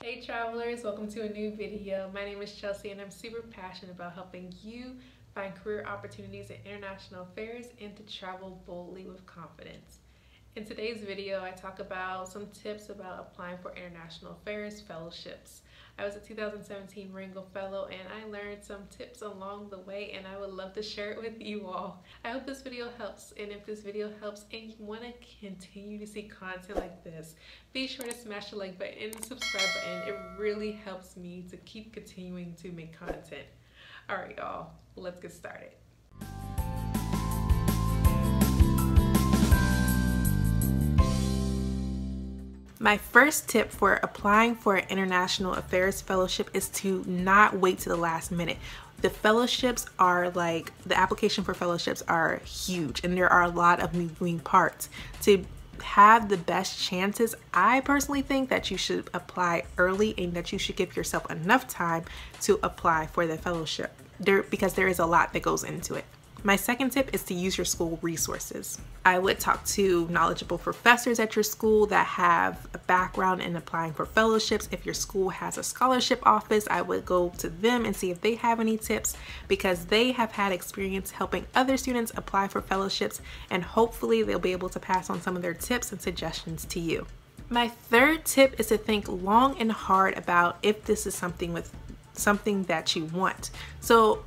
Hey travelers, welcome to a new video. My name is Chelsea and I'm super passionate about helping you find career opportunities in international affairs and to travel boldly with confidence. In today's video, I talk about some tips about applying for international affairs fellowships. I was a 2017 Ringo Fellow and I learned some tips along the way and I would love to share it with you all. I hope this video helps, and if this video helps and you want to continue to see content like this, be sure to smash the like button and the subscribe button. It really helps me to keep continuing to make content. Alright y'all, let's get started. My first tip for applying for an international affairs fellowship is to not wait to the last minute. The fellowships are the application for fellowships are huge and there are a lot of moving parts. To have the best chances, I personally think that you should apply early and that you should give yourself enough time to apply for the fellowship because there is a lot that goes into it. My second tip is to use your school resources. I would talk to knowledgeable professors at your school that have a background in applying for fellowships. If your school has a scholarship office, I would go to them and see if they have any tips because they have had experience helping other students apply for fellowships, and hopefully they'll be able to pass on some of their tips and suggestions to you. My third tip is to think long and hard about if this is something that you want. So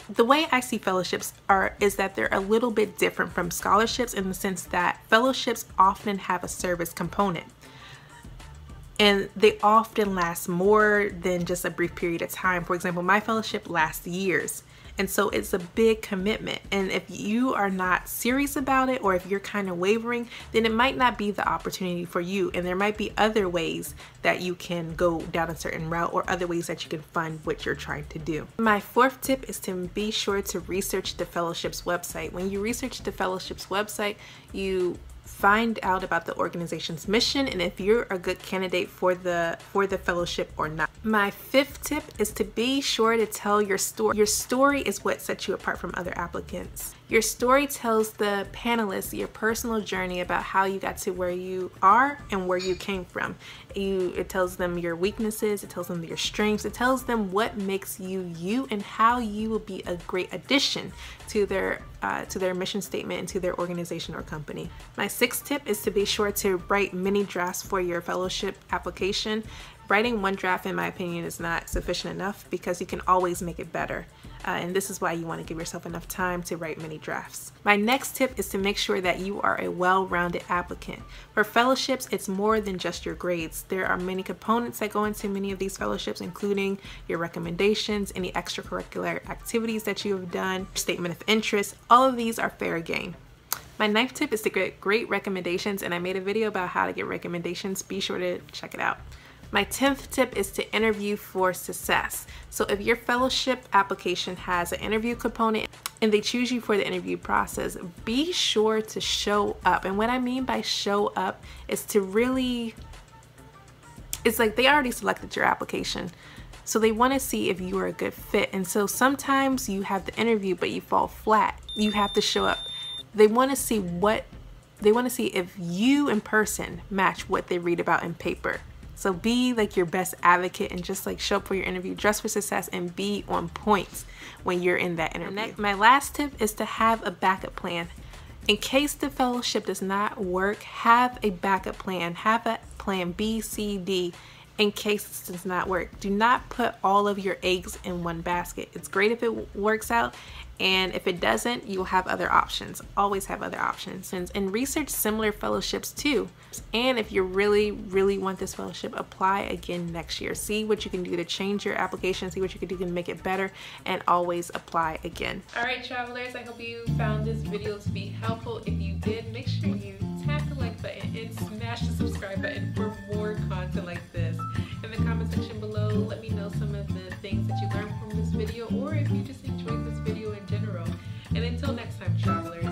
the way I see fellowships is that they're a little bit different from scholarships in the sense that fellowships often have a service component. And they often last more than just a brief period of time. For example, my fellowship lasts years. And so it's a big commitment. And if you are not serious about it, or if you're kind of wavering, then it might not be the opportunity for you. And there might be other ways that you can go down a certain route or other ways that you can fund what you're trying to do. My fourth tip is to be sure to research the fellowship's website. When you research the fellowship's website, you find out about the organization's mission and if you're a good candidate for the fellowship or not. My fifth tip is to be sure to tell your story. Your story is what sets you apart from other applicants. Your story tells the panelists your personal journey about how you got to where you are and where you came from. It tells them your weaknesses, it tells them your strengths, it tells them what makes you you and how you will be a great addition to their mission statement and to their organization or company. My sixth tip is to be sure to write many drafts for your fellowship application. Writing one draft, in my opinion, is not sufficient enough because you can always make it better. And this is why you want to give yourself enough time to write many drafts. My next tip is to make sure that you are a well-rounded applicant. For fellowships, it's more than just your grades. There are many components that go into many of these fellowships, including your recommendations, any extracurricular activities that you have done, statement of interest. All of these are fair game. My ninth tip is to get great recommendations, and I made a video about how to get recommendations. Be sure to check it out. My 10th tip is to interview for success. So if your fellowship application has an interview component and they choose you for the interview process, be sure to show up. And what I mean by show up is to really, it's like they already selected your application. So they want to see if you are a good fit. And so sometimes you have the interview, but you fall flat. You have to show up. They want to see if you in person match what they read about in paper. So be like your best advocate and just show up for your interview, dress for success, and be on point when you're in that interview. My last tip is to have a backup plan. In case the fellowship does not work, have a backup plan. Have a plan B, C, D in case this does not work. Do not put all of your eggs in one basket. It's great if it works out, and if it doesn't, you'll have other options. Always have other options. And research similar fellowships too. And if you really, really want this fellowship, apply again next year. See what you can do to change your application, see what you can do to make it better, and always apply again. Alright travelers, I hope you found this video to be helpful. If you did, make sure you tap the like button and smash the subscribe button for more content like this. In the comment section below, let me know some of the things that you learned from this video, or if you just enjoyed this video in general. And until next time, travelers,